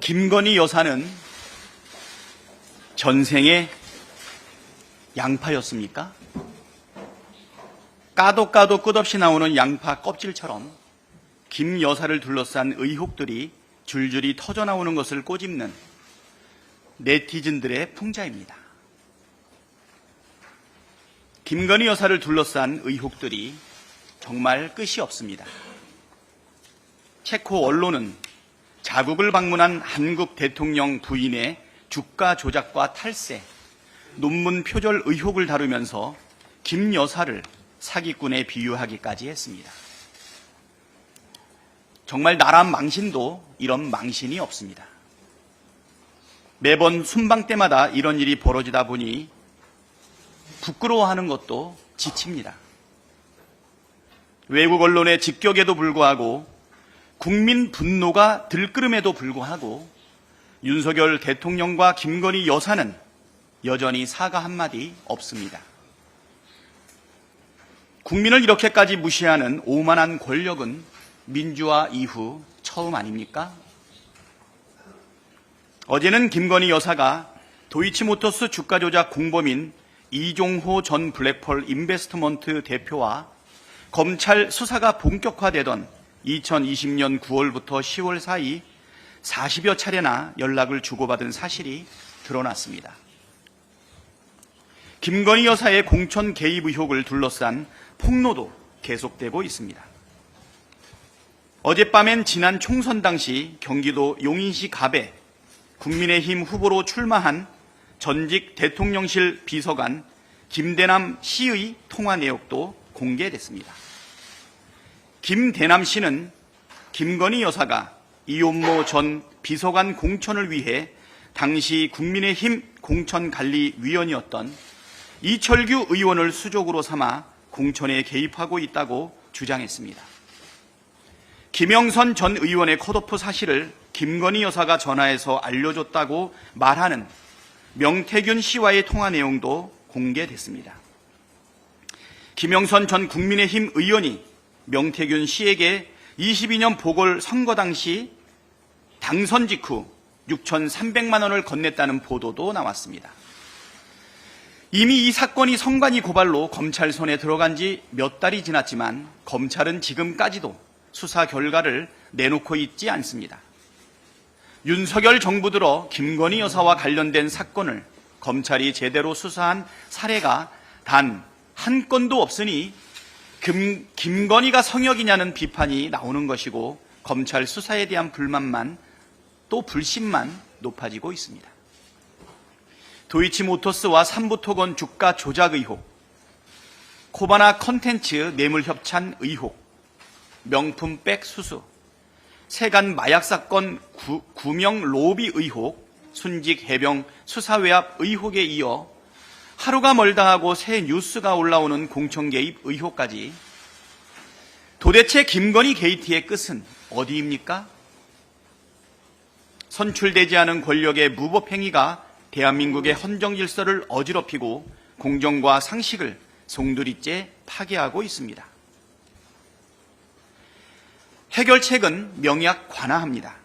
김건희 여사는 전생에 양파였습니까? 까도 끝없이 나오는 양파 껍질처럼 김 여사를 둘러싼 의혹들이 줄줄이 터져나오는 것을 꼬집는 네티즌들의 풍자입니다. 김건희 여사를 둘러싼 의혹들이 정말 끝이 없습니다. 체코 언론은 자국을 방문한 한국 대통령 부인의 주가 조작과 탈세, 논문 표절 의혹을 다루면서 김 여사를 사기꾼에 비유하기까지 했습니다. 정말 나라 망신도 이런 망신이 없습니다. 매번 순방 때마다 이런 일이 벌어지다 보니 부끄러워하는 것도 지칩니다. 외국 언론의 직격에도 불구하고 국민 분노가 들끓음에도 불구하고 윤석열 대통령과 김건희 여사는 여전히 사과 한마디 없습니다. 국민을 이렇게까지 무시하는 오만한 권력은 민주화 이후 처음 아닙니까? 어제는 김건희 여사가 도이치모터스 주가 조작 공범인 이종호 전 블랙펄 인베스트먼트 대표와 검찰 수사가 본격화되던 2020년 9월부터 10월 사이 40여 차례나 연락을 주고받은 사실이 드러났습니다. 김건희 여사의 공천 개입 의혹을 둘러싼 폭로도 계속되고 있습니다. 어젯밤엔 지난 총선 당시 경기도 용인시 갑에 국민의힘 후보로 출마한 전직 대통령실 비서관 김대남 씨의 통화 내역도 공개됐습니다. 김대남 씨는 김건희 여사가 이혼모 전 비서관 공천을 위해 당시 국민의힘 공천관리위원이었던 이철규 의원을 수족으로 삼아 공천에 개입하고 있다고 주장했습니다. 김영선 전 의원의 컷오프 사실을 김건희 여사가 전화해서 알려줬다고 말하는 명태균 씨와의 통화 내용도 공개됐습니다. 김영선 전 국민의힘 의원이 명태균 씨에게 22년 보궐선거 당시 당선 직후 6,300만 원을 건넸다는 보도도 나왔습니다. 이미 이 사건이 선관위 고발로 검찰 손에 들어간 지 몇 달이 지났지만 검찰은 지금까지도 수사 결과를 내놓고 있지 않습니다. 윤석열 정부 들어 김건희 여사와 관련된 사건을 검찰이 제대로 수사한 사례가 단 한 건도 없으니 김건희가 성역이냐는 비판이 나오는 것이고 검찰 수사에 대한 불만만 또 불신만 높아지고 있습니다. 도이치모터스와 삼부토건 주가 조작 의혹, 코바나 컨텐츠 뇌물 협찬 의혹, 명품백 수수, 세간 마약 사건 구명 로비 의혹, 순직 해병 수사 외압 의혹에 이어 하루가 멀다 하고 새 뉴스가 올라오는 공천 개입 의혹까지 도대체 김건희 게이트의 끝은 어디입니까? 선출되지 않은 권력의 무법행위가 대한민국의 헌정 질서를 어지럽히고 공정과 상식을 송두리째 파괴하고 있습니다. 해결책은 명약 관하합니다.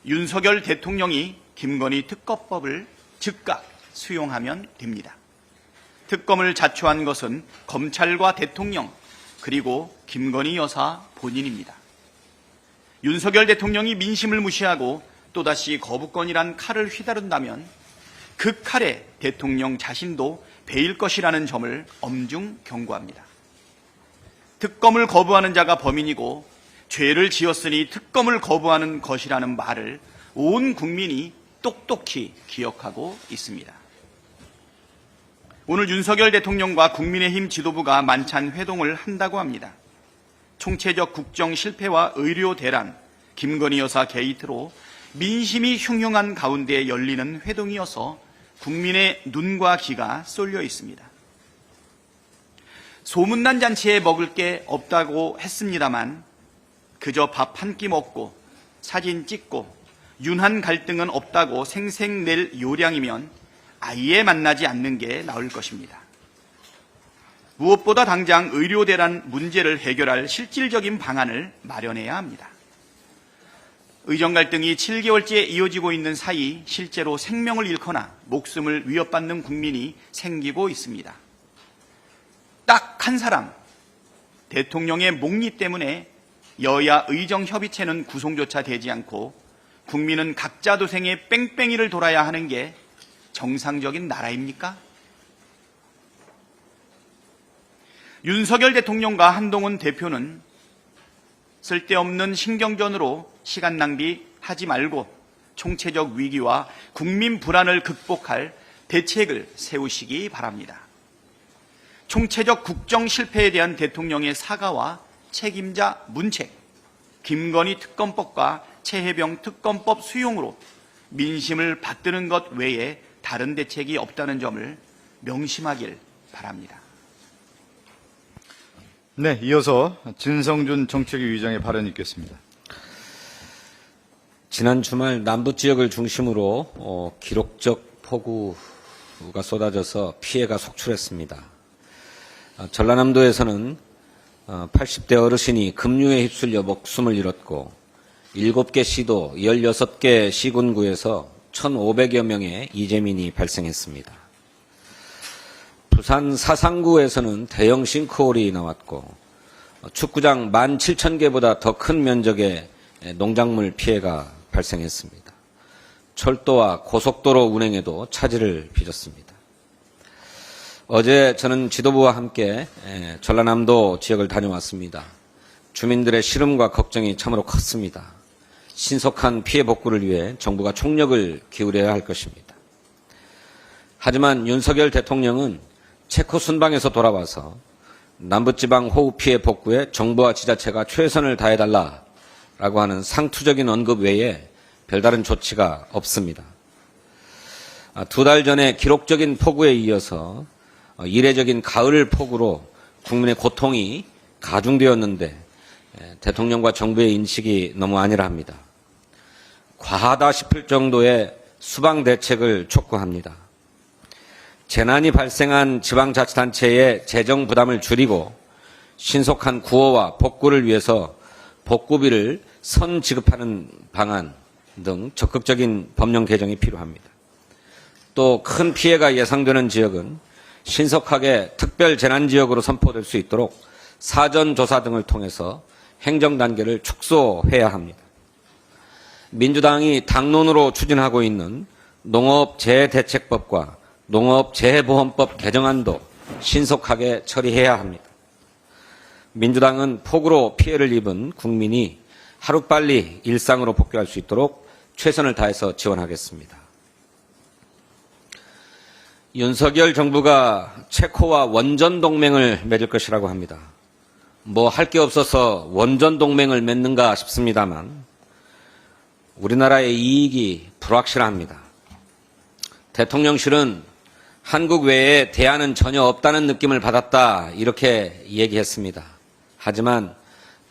윤석열 대통령이 김건희 특검법을 즉각 수용하면 됩니다. 특검을 자초한 것은 검찰과 대통령 그리고 김건희 여사 본인입니다. 윤석열 대통령이 민심을 무시하고 또다시 거부권이란 칼을 휘두른다면 그 칼에 대통령 자신도 베일 것이라는 점을 엄중 경고합니다. 특검을 거부하는 자가 범인이고 죄를 지었으니 특검을 거부하는 것이라는 말을 온 국민이 똑똑히 기억하고 있습니다. 오늘 윤석열 대통령과 국민의힘 지도부가 만찬 회동을 한다고 합니다. 총체적 국정 실패와 의료 대란, 김건희 여사 게이트로 민심이 흉흉한 가운데 열리는 회동이어서 국민의 눈과 귀가 쏠려 있습니다. 소문난 잔치에 먹을 게 없다고 했습니다만 그저 밥 한 끼 먹고 사진 찍고 윤한 갈등은 없다고 생색낼 요량이면 아예 만나지 않는 게 나을 것입니다. 무엇보다 당장 의료 대란 문제를 해결할 실질적인 방안을 마련해야 합니다. 의정 갈등이 7개월째 이어지고 있는 사이 실제로 생명을 잃거나 목숨을 위협받는 국민이 생기고 있습니다. 딱 한 사람, 대통령의 목리 때문에 여야 의정협의체는 구성조차 되지 않고 국민은 각자 도생에 뺑뺑이를 돌아야 하는 게 정상적인 나라입니까? 윤석열 대통령과 한동훈 대표는 쓸데없는 신경전으로 시간 낭비하지 말고 총체적 위기와 국민 불안을 극복할 대책을 세우시기 바랍니다. 총체적 국정 실패에 대한 대통령의 사과와 책임자 문책, 김건희 특검법과 최혜병 특검법 수용으로 민심을 받드는 것 외에 다른 대책이 없다는 점을 명심하길 바랍니다. 네, 이어서 진성준 정책위 의장의 발언이 있겠습니다. 지난 주말 남부 지역을 중심으로 기록적 폭우가 쏟아져서 피해가 속출했습니다. 전라남도에서는 80대 어르신이 급류에 휩쓸려 목숨을 잃었고 7개 시도 16개 시군구에서 1,500여 명의 이재민이 발생했습니다. 부산 사상구에서는 대형 싱크홀이 나왔고 축구장 17,000개보다 더 큰 면적의 농작물 피해가 발생했습니다. 철도와 고속도로 운행에도 차질을 빚었습니다. 어제 저는 지도부와 함께 전라남도 지역을 다녀왔습니다. 주민들의 시름과 걱정이 참으로 컸습니다. 신속한 피해 복구를 위해 정부가 총력을 기울여야 할 것입니다. 하지만 윤석열 대통령은 체코 순방에서 돌아와서 남부지방 호우 피해 복구에 정부와 지자체가 최선을 다해달라라고 하는 상투적인 언급 외에 별다른 조치가 없습니다. 2달 전에 기록적인 폭우에 이어서 이례적인 가을 폭우로 국민의 고통이 가중되었는데 대통령과 정부의 인식이 너무 안일하 합니다. 과하다 싶을 정도의 수방 대책을 촉구합니다. 재난이 발생한 지방자치단체의 재정 부담을 줄이고 신속한 구호와 복구를 위해서 복구비를 선 지급하는 방안 등 적극적인 법령 개정이 필요합니다. 또 큰 피해가 예상되는 지역은 신속하게 특별 재난지역으로 선포될 수 있도록 사전조사 등을 통해서 행정 단계를 축소해야 합니다. 민주당이 당론으로 추진하고 있는 농업재해대책법과 농업재해보험법 개정안도 신속하게 처리해야 합니다. 민주당은 폭우로 피해를 입은 국민이 하루빨리 일상으로 복귀할 수 있도록 최선을 다해서 지원하겠습니다. 윤석열 정부가 체코와 원전 동맹을 맺을 것이라고 합니다. 뭐 할 게 없어서 원전 동맹을 맺는가 싶습니다만 우리나라의 이익이 불확실합니다. 대통령실은 한국 외에 대안은 전혀 없다는 느낌을 받았다 이렇게 얘기했습니다. 하지만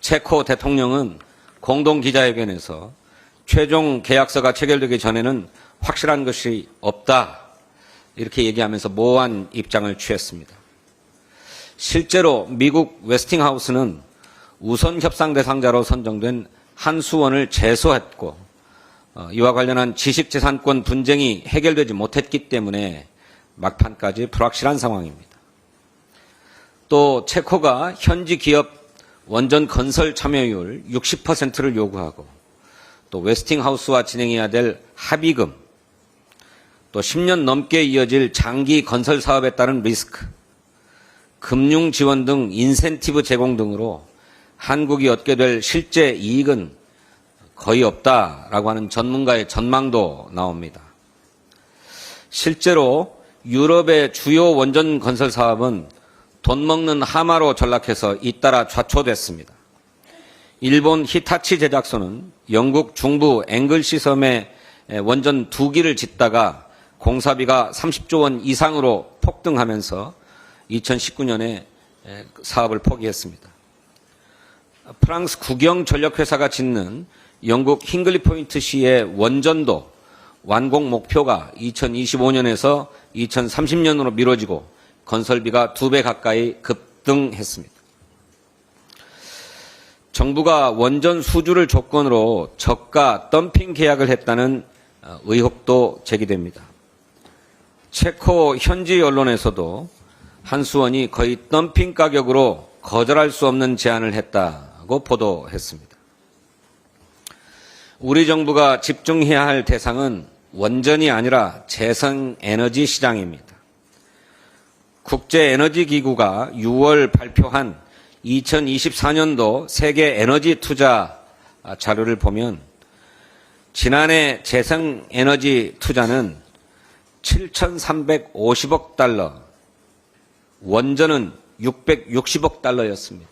체코 대통령은 공동기자회견에서 최종 계약서가 체결되기 전에는 확실한 것이 없다 이렇게 얘기하면서 모호한 입장을 취했습니다. 실제로 미국 웨스팅하우스는 우선 협상 대상자로 선정된 한수원을 제소했고 이와 관련한 지식재산권 분쟁이 해결되지 못했기 때문에 막판까지 불확실한 상황입니다. 또 체코가 현지 기업 원전 건설 참여율 60%를 요구하고 또 웨스팅하우스와 진행해야 될 합의금 또 10년 넘게 이어질 장기 건설 사업에 따른 리스크, 금융 지원 등 인센티브 제공 등으로 한국이 얻게 될 실제 이익은 거의 없다라고 하는 전문가의 전망도 나옵니다. 실제로 유럽의 주요 원전 건설 사업은 돈 먹는 하마로 전락해서 잇따라 좌초됐습니다. 일본 히타치 제작소는 영국 중부 앵글시 섬에 원전 2기를 짓다가 공사비가 30조 원 이상으로 폭등하면서 2019년에 사업을 포기했습니다. 프랑스 국영 전력회사가 짓는 영국 힝글리 포인트 시의 원전도 완공 목표가 2025년에서 2030년으로 미뤄지고 건설비가 2배 가까이 급등했습니다. 정부가 원전 수주를 조건으로 저가 덤핑 계약을 했다는 의혹도 제기됩니다. 체코 현지 언론에서도 한수원이 거의 덤핑 가격으로 거절할 수 없는 제안을 했다고 보도했습니다. 우리 정부가 집중해야 할 대상은 원전이 아니라 재생에너지 시장입니다. 국제에너지기구가 6월 발표한 2024년도 세계 에너지 투자 자료를 보면 지난해 재생에너지 투자는 7,350억 달러, 원전은 660억 달러였습니다.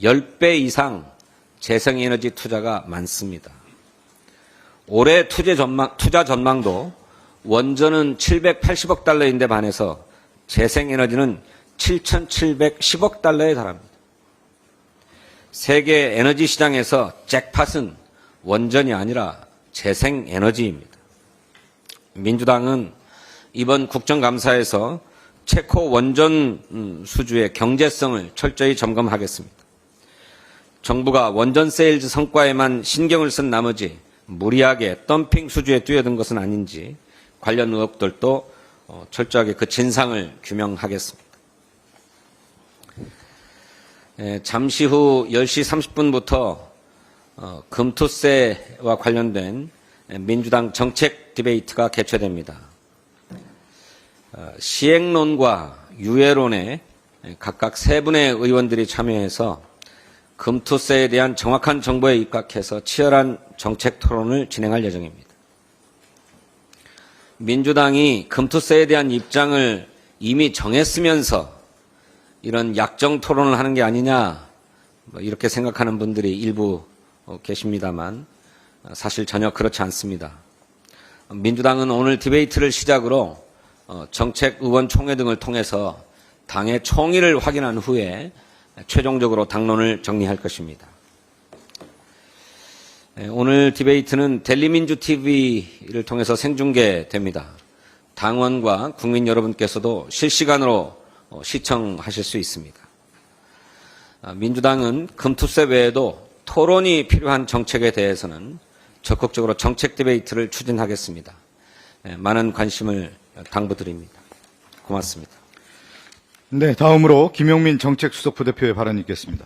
10배 이상 재생에너지 투자가 많습니다. 올해 투자 전망도 원전은 780억 달러인데 반해서 재생에너지는 7,710억 달러에 달합니다. 세계 에너지 시장에서 잭팟은 원전이 아니라 재생에너지입니다. 민주당은 이번 국정감사에서 체코 원전 수주의 경제성을 철저히 점검하겠습니다. 정부가 원전 세일즈 성과에만 신경을 쓴 나머지 무리하게 덤핑 수주에 뛰어든 것은 아닌지 관련 의혹들도 철저하게 그 진상을 규명하겠습니다. 잠시 후 10시 30분부터 금투세와 관련된 민주당 정책 디베이트가 개최됩니다. 시행론과 유예론에 각각 세 분의 의원들이 참여해서 금투세에 대한 정확한 정보에 입각해서 치열한 정책 토론을 진행할 예정입니다. 민주당이 금투세에 대한 입장을 이미 정했으면서 이런 약정 토론을 하는 게 아니냐 이렇게 생각하는 분들이 일부 계십니다만 사실 전혀 그렇지 않습니다. 민주당은 오늘 디베이트를 시작으로 정책 의원총회 등을 통해서 당의 총의를 확인한 후에 최종적으로 당론을 정리할 것입니다. 오늘 디베이트는 델리민주TV를 통해서 생중계됩니다. 당원과 국민 여러분께서도 실시간으로 시청하실 수 있습니다. 민주당은 금투세 외에도 토론이 필요한 정책에 대해서는 적극적으로 정책 디베이트를 추진하겠습니다. 많은 관심을 당부드립니다. 고맙습니다. 네, 다음으로 김용민 정책수석 부대표의 발언이 있겠습니다.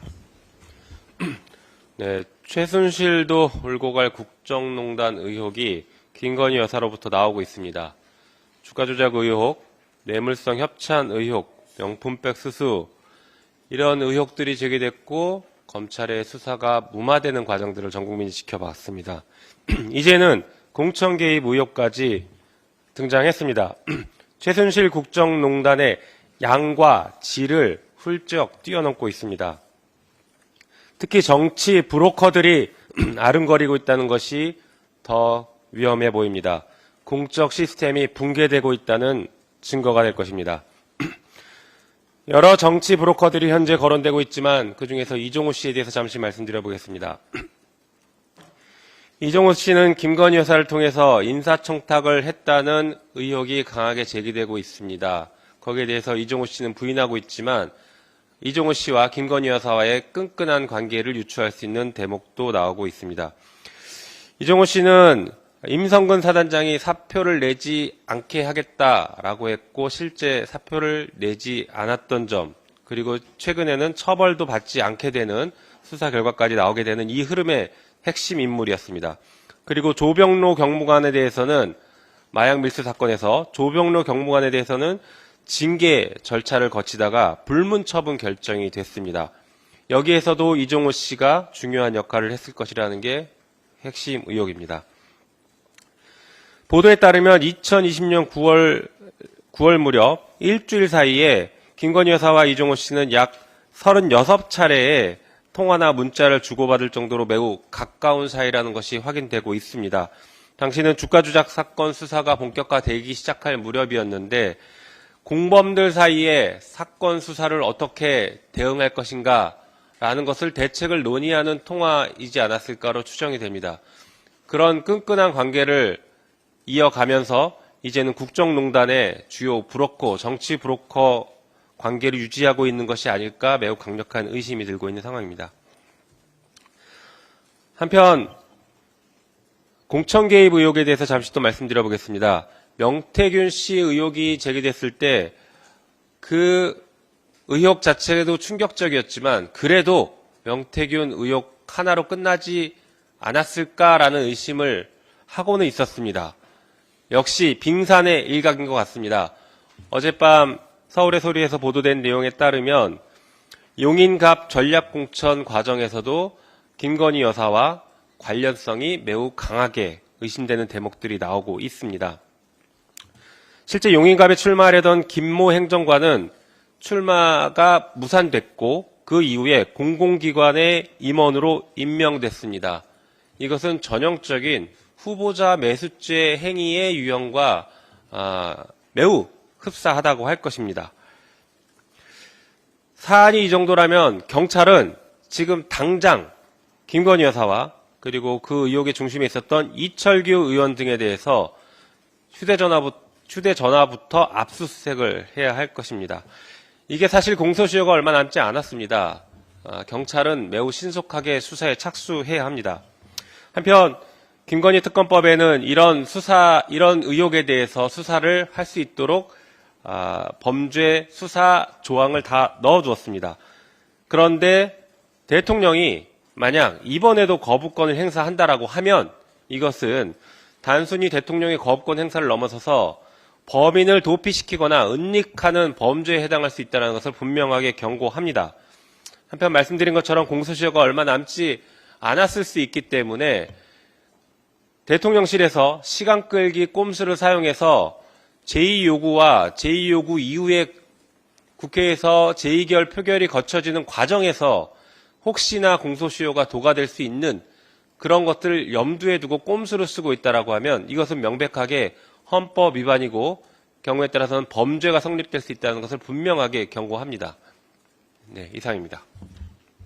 네, 최순실도 울고 갈 국정농단 의혹이 김건희 여사로부터 나오고 있습니다. 주가 조작 의혹, 뇌물성 협찬 의혹, 명품백 수수 이런 의혹들이 제기됐고 검찰의 수사가 무마되는 과정들을 전 국민이 지켜봤습니다. 이제는 공천 개입 의혹까지 등장했습니다. 최순실 국정농단의 양과 질을 훌쩍 뛰어넘고 있습니다. 특히 정치 브로커들이 아른거리고 있다는 것이 더 위험해 보입니다. 공적 시스템이 붕괴되고 있다는 증거가 될 것입니다. 여러 정치 브로커들이 현재 거론되고 있지만 그중에서 이종호 씨에 대해서 잠시 말씀드려 보겠습니다. 이종호 씨는 김건희 여사를 통해서 인사청탁을 했다는 의혹이 강하게 제기되고 있습니다. 거기에 대해서 이종호 씨는 부인하고 있지만 이종호 씨와 김건희 여사와의 끈끈한 관계를 유추할 수 있는 대목도 나오고 있습니다. 이종호 씨는 임성근 사단장이 사표를 내지 않게 하겠다라고 했고 실제 사표를 내지 않았던 점, 그리고 최근에는 처벌도 받지 않게 되는 수사 결과까지 나오게 되는 이 흐름의 핵심 인물이었습니다. 그리고 조병로 경무관에 대해서는 마약 밀수 사건에서 조병로 경무관에 대해서는 징계 절차를 거치다가 불문 처분 결정이 됐습니다. 여기에서도 이종호 씨가 중요한 역할을 했을 것이라는 게 핵심 의혹입니다. 보도에 따르면 2020년 9월 무렵 일주일 사이에 김건희 여사와 이종호 씨는 약 36차례의 통화나 문자를 주고받을 정도로 매우 가까운 사이라는 것이 확인되고 있습니다. 당시는 주가 조작 사건 수사가 본격화되기 시작할 무렵이었는데 공범들 사이에 사건 수사를 어떻게 대응할 것인가 라는 것을 대책을 논의하는 통화이지 않았을까로 추정이 됩니다. 그런 끈끈한 관계를 이어가면서 이제는 국정농단의 주요 브로커, 정치 브로커 관계를 유지하고 있는 것이 아닐까 매우 강력한 의심이 들고 있는 상황입니다. 한편 공천 개입 의혹에 대해서 잠시 또 말씀드려보겠습니다. 명태균 씨 의혹이 제기됐을 때 그 의혹 자체도 충격적이었지만 그래도 명태균 의혹 하나로 끝나지 않았을까라는 의심을 하고는 있었습니다. 역시 빙산의 일각인 것 같습니다. 어젯밤 서울의 소리에서 보도된 내용에 따르면 용인갑 전략공천 과정에서도 김건희 여사와 관련성이 매우 강하게 의심되는 대목들이 나오고 있습니다. 실제 용인갑에 출마하려던 김모 행정관은 출마가 무산됐고 그 이후에 공공기관의 임원으로 임명됐습니다. 이것은 전형적인 후보자 매수죄 행위의 유형과 매우 흡사하다고 할 것입니다. 사안이 이 정도라면 경찰은 지금 당장 김건희 여사와 그리고 그 의혹의 중심에 있었던 이철규 의원 등에 대해서 휴대전화부터 압수수색을 해야 할 것입니다. 이게 사실 공소시효가 얼마 남지 않았습니다. 경찰은 매우 신속하게 수사에 착수해야 합니다. 한편 김건희 특검법에는 이런 의혹에 대해서 수사를 할 수 있도록 범죄 수사 조항을 다 넣어두었습니다. 그런데 대통령이 만약 이번에도 거부권을 행사한다라고 하면 이것은 단순히 대통령의 거부권 행사를 넘어서서 범인을 도피시키거나 은닉하는 범죄에 해당할 수 있다는 것을 분명하게 경고합니다. 한편 말씀드린 것처럼 공소시효가 얼마 남지 않았을 수 있기 때문에 대통령실에서 시간 끌기 꼼수를 사용해서 제2요구와 제2요구 이후에 국회에서 제2결 표결이 거쳐지는 과정에서 혹시나 공소시효가 도과될 수 있는 그런 것들을 염두에 두고 꼼수를 쓰고 있다라고 하면 이것은 명백하게 헌법 위반이고 경우에 따라서는 범죄가 성립될 수 있다는 것을 분명하게 경고합니다. 네, 이상입니다.